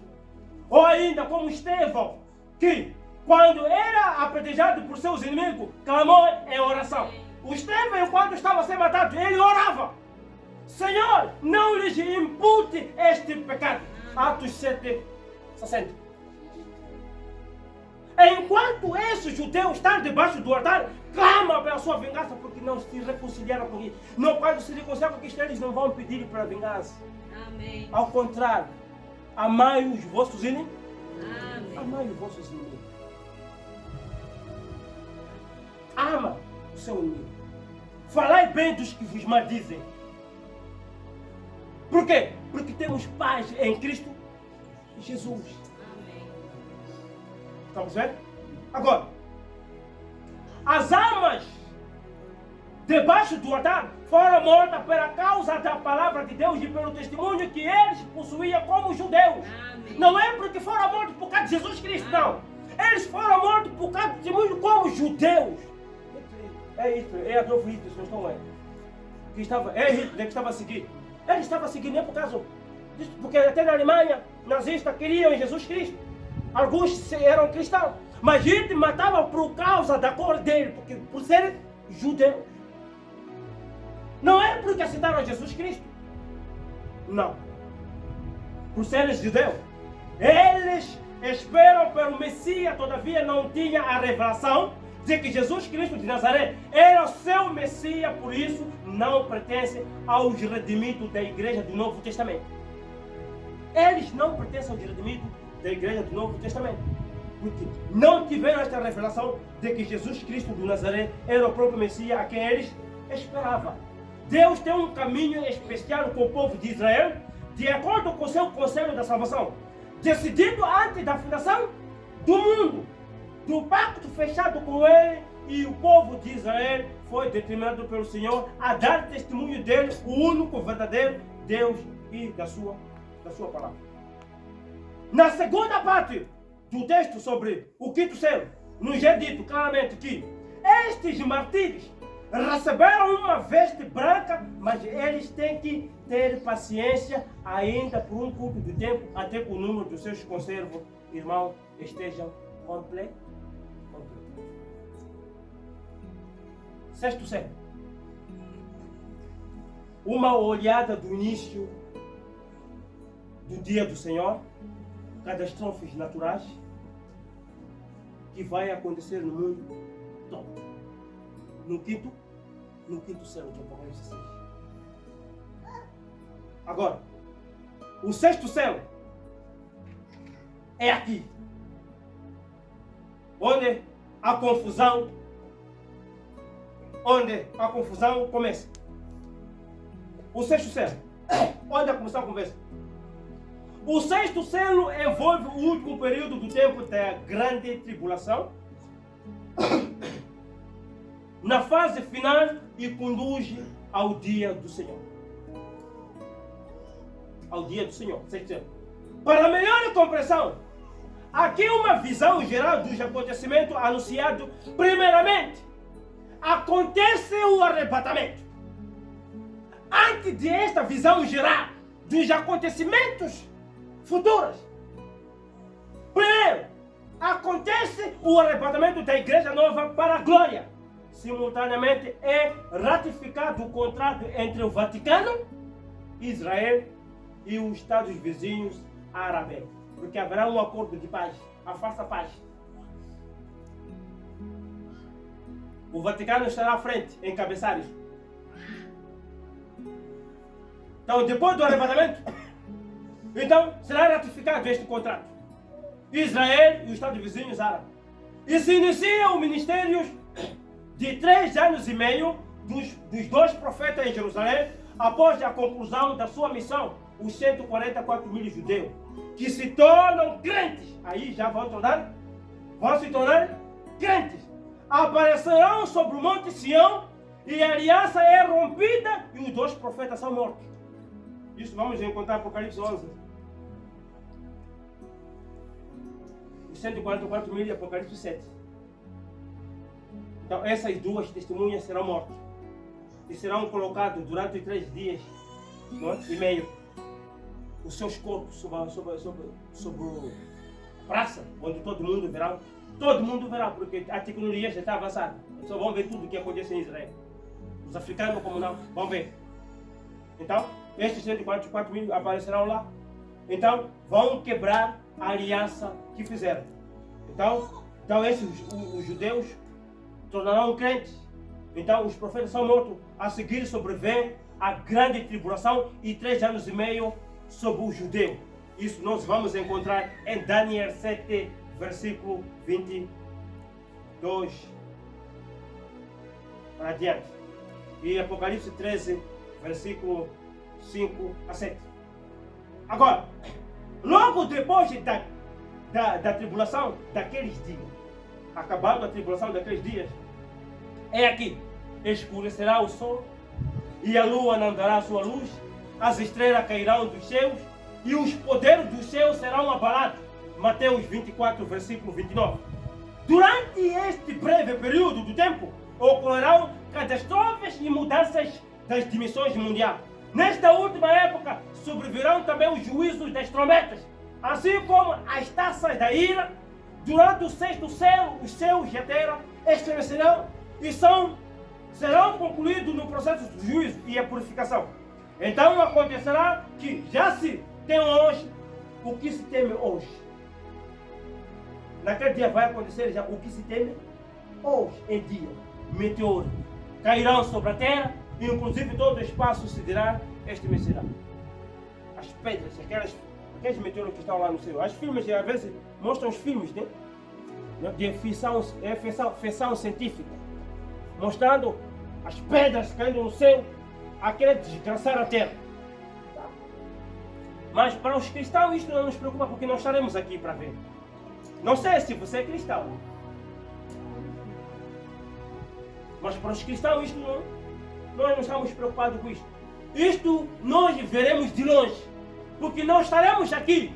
Ou ainda como Estevão, que quando era apedrejado por seus inimigos, clamou em oração. O Estevão, enquanto estava sendo matado, ele orava. Senhor, não lhes impute este pecado. Atos 7, 60. Enquanto esses judeus estão debaixo do altar, clamam pela sua vingança porque não se reconciliaram com ele. Não, quando se reconciliam com Cristo, eles não vão pedir para vingança. Amém. Ao contrário, amai os vossos inimigos. Amém. Amai os vossos inimigos. Ama o seu inimigo. Falai bem dos que vos maldizem. Por quê? Porque temos paz em Cristo Jesus. Amém. Estamos vendo? Agora, as almas debaixo do altar foram mortas pela causa da palavra de Deus e pelo testemunho que eles possuíam como judeus. Amém. Não é porque foram mortos por causa de Jesus Cristo, não. Eles foram mortos por causa do testemunho como judeus. É Hitler, é Adolf Hitler, se não estão vendo. que estava, Hitler que estava a seguir. Ele estava a seguir nem por causa disso, porque até na Alemanha, nazistas queriam Jesus Cristo. Alguns eram cristãos, mas Hitler matava por causa da cor dele, porque por ser judeu. Não é porque aceitaram Jesus Cristo. Não. Por serem judeus. Eles esperam pelo Messias, todavia não tinha a revelação de que Jesus Cristo de Nazaré era o seu Messias, por isso não pertence aos redimidos da igreja do Novo Testamento. Eles não pertencem aos redimidos da igreja do Novo Testamento, porque não tiveram esta revelação de que Jesus Cristo de Nazaré era o próprio Messias a quem eles esperavam. Deus tem um caminho especial com o povo de Israel, de acordo com o seu conselho da salvação, decidido antes da fundação do mundo, do pacto fechado com ele, e o povo de Israel foi determinado pelo Senhor a dar testemunho dele, o único verdadeiro Deus e da sua palavra. Na segunda parte do texto sobre o quinto selo, nos é dito claramente que estes martírios receberam uma veste branca, mas eles têm que ter paciência ainda por um curto de tempo, até que o número dos seus conservos, irmãos, estejam completo. Sexto selo. Uma olhada do início do dia do Senhor, catástrofes naturais que vai acontecer no mundo todo. No quinto selo de Apocalipse 6. Agora, o sexto selo é aqui, onde a confusão começa. O sexto selo, onde a confusão começa. O sexto selo envolve o último período do tempo da grande tribulação, na fase final, e conduz ao dia do Senhor. Ao dia do Senhor. Para melhor compreensão, aqui uma visão geral dos acontecimentos anunciados. Primeiramente, acontece o arrebatamento. Antes desta visão geral dos acontecimentos futuros, primeiro, acontece o arrebatamento da igreja nova para a glória. Simultaneamente é ratificado o contrato entre o Vaticano, Israel e os Estados vizinhos árabes, porque haverá um acordo de paz, a falsa paz. O Vaticano estará à frente, encabeçar isso. Então, depois do arrebatamento, então será ratificado este contrato. Israel e os Estados vizinhos árabes. E se inicia o ministério de 3 anos e meio dos 2 profetas em Jerusalém, após a conclusão da sua missão, os 144 mil judeus, que se tornam crentes, aí já vão se tornar crentes, aparecerão sobre o monte Sião, e a aliança é rompida, e os 2 profetas são mortos. Isso vamos encontrar em Apocalipse 11. Os 144 mil e Apocalipse 7. Então essas 2 testemunhas serão mortas e serão colocados durante 3 dias e meio os seus corpos sobre a praça, onde todo mundo verá, porque a tecnologia já está avançada. Só vão ver tudo o que acontece em Israel. Os africanos como não, vão ver. Então, estes 144 mil aparecerão lá. Então, vão quebrar a aliança que fizeram. Então esses, os judeus, tornarão crentes. Então os profetas são mortos. A seguir sobrevém a grande tribulação e 3 anos e meio sobre o judeu. Isso nós vamos encontrar em Daniel 7, versículo 22 para adiante. E Apocalipse 13, versículo 5 a 7. Agora, logo depois da tribulação daqueles dias, acabando a tribulação daqueles dias, é aqui, escurecerá o sol, e a lua não dará sua luz, as estrelas cairão dos céus, e os poderes dos céus serão abalados. Mateus 24, versículo 29. Durante este breve período do tempo, ocorrerão catástrofes e mudanças das dimensões mundiais. Nesta última época sobrevirão também os juízos das trombetas, assim como as taças da ira. Durante o sexto selo, os céus e a terra estremecerão e serão concluídos no processo do juízo e a purificação. Então acontecerá que já se tem hoje o que se teme hoje. Naquele dia vai acontecer já o que se teme hoje em dia. Meteoros cairão sobre a terra, e inclusive todo o espaço se dirá estremecerá. As pedras, aqueles meteoros que estão lá no céu. As filmes às vezes mostram os filmes, né? De ficção científica, mostrando as pedras caindo no céu, a querer desgraçar a terra. Mas para os cristãos isto não nos preocupa, porque nós estaremos aqui para ver. Não sei se você é cristão, mas para os cristãos isto nós não estamos preocupados com isto. Isto nós veremos de longe, porque não estaremos aqui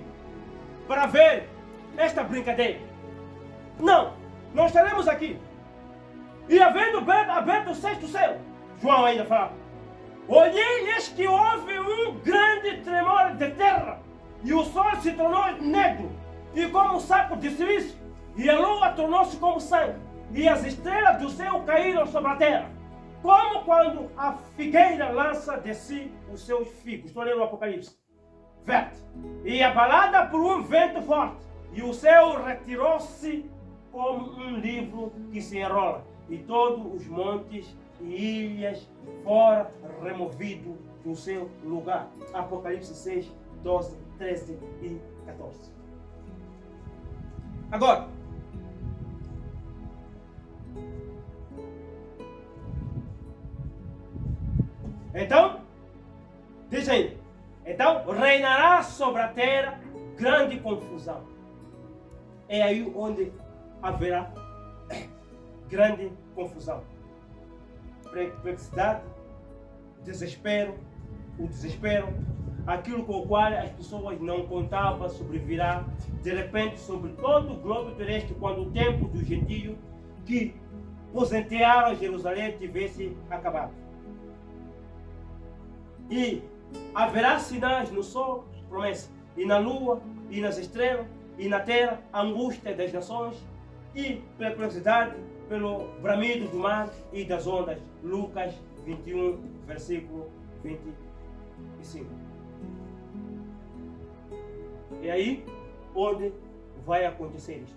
para ver esta brincadeira. Não, nós estaremos aqui. E havendo aberto o sexto céu, João ainda fala: olhei, eis que houve um grande tremor de terra, e o sol se tornou negro, e como um saco de silício, e a lua tornou-se como sangue, e as estrelas do céu caíram sobre a terra, como quando a figueira lança de si os seus figos. Estou lendo o Apocalipse. Verde. E abalada por um vento forte, e o céu retirou-se como um livro que se enrola, e todos os montes e ilhas foram removidos do seu lugar. Apocalipse 6, 12, 13 e 14. Agora, então, diz aí, então reinará sobre a terra grande confusão. É aí onde haverá grande confusão, perplexidade, desespero, o desespero, aquilo com o qual as pessoas não contavam sobrevirá de repente sobre todo o globo terrestre, quando o tempo do gentio que posentearam Jerusalém tivesse acabado. E haverá sinais no sol, promessa, e na lua, e nas estrelas, e na terra, angústia das nações, e perplexidade pelo bramido do mar e das ondas. Lucas 21, versículo 25. É aí onde vai acontecer isto.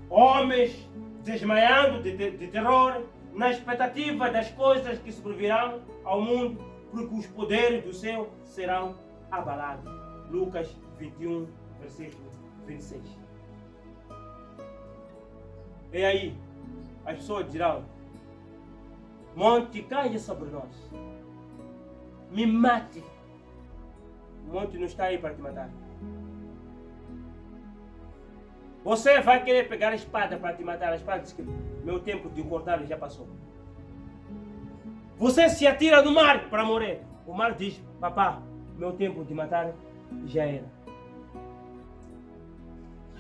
Homens desmaiando de terror, na expectativa das coisas que sobrevirão ao mundo, porque os poderes do céu serão abalados. Lucas 21, versículo 26. E aí, as pessoas dirão: monte, caia sobre nós, me mate. O monte não está aí para te matar. Você vai querer pegar a espada para te matar. A espada diz que meu tempo de cortar já passou. Você se atira no mar para morrer. O mar diz: papá, meu tempo de matar já era.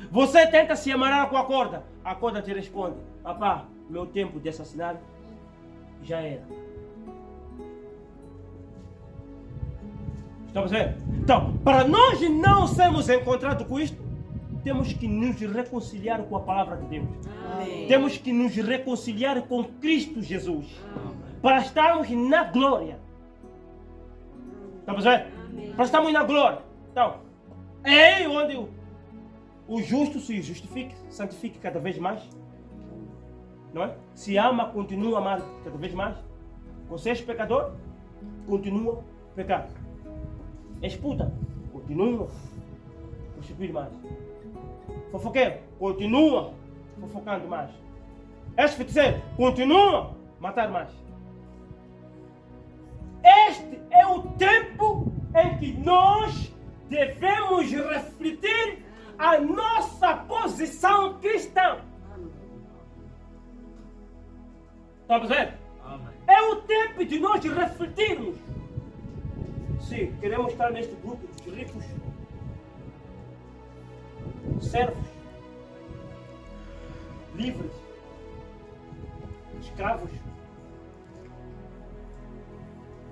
Você tenta se amarrar com a corda te responde: papá, meu tempo de assassinar já era. Estamos vendo? Então, para nós não sermos encontrados com isto, temos que nos reconciliar com a palavra de Deus. Amém. Temos que nos reconciliar com Cristo Jesus. Para estarmos na glória. Estamos vendo? Amém. Para estarmos na glória. Então, é aí onde o justo se justifica, santifica cada vez mais. Não é? Se ama, continua a amar cada vez mais. Você é pecador, continua a pecar. És puta, continua a prostituir mais. Fofoqueiro, continua fofocando mais. És feiticeiro, continua a matar mais. Este é o tempo em que nós devemos refletir a nossa posição cristã. Estamos vendo? É o tempo de nós refletirmos se queremos estar neste grupo de ricos, servos, livres, escravos.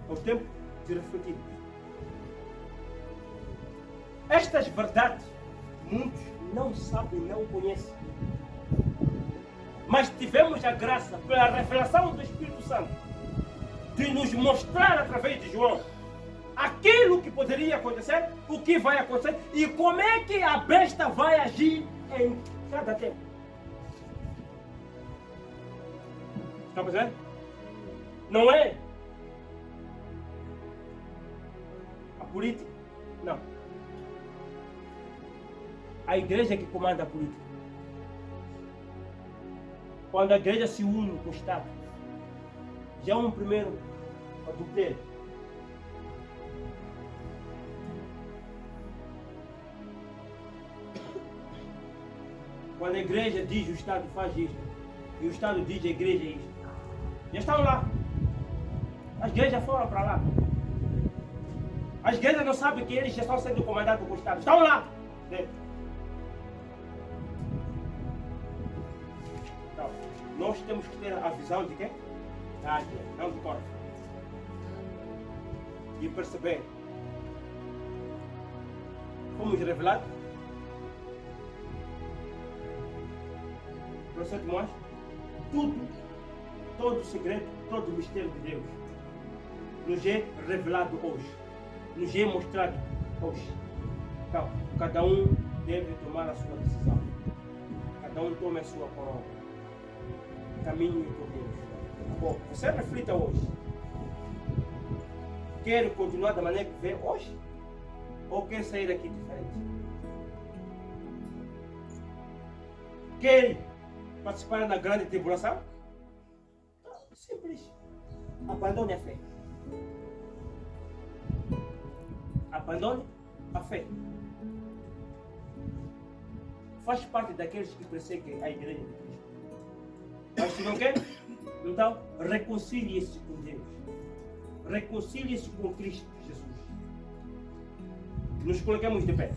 É o tempo de refletir. Estas verdades, muitos não sabem, não conhecem. Mas tivemos a graça, pela revelação do Espírito Santo, de nos mostrar através de João aquilo que poderia acontecer, o que vai acontecer e como é que a besta vai agir em cada tempo. Está percebendo? Não é a política, não. A igreja que comanda a política. Quando a igreja se une com o Estado, já é um primeiro adultério. Quando a igreja diz o Estado faz isto, e o Estado diz a igreja isto, já estão lá. As igrejas foram para lá. As igrejas não sabem que eles já estão sendo comandados por Estado. Estão lá dentro. Então, nós temos que ter a visão de quê? Da águia, não do corpo. E perceber. Fomos revelados. Professor Timóteo, tudo, todo o segredo, todo o mistério de Deus nos é revelado hoje, nos é mostrado hoje. Então, cada um deve tomar a sua decisão, cada um tome a sua coroa, caminhe com Deus. Bom, você reflita hoje. Quer continuar da maneira que vê hoje? Ou quer sair daqui diferente? Quer participar da grande tribulação? Simples. Abandone a fé. Abandone a fé. Faz parte daqueles que perseguem a igreja de Cristo. Mas se não quer, então reconcilie-se com Deus. Reconcilie-se com Cristo Jesus. Nos colocamos de pé.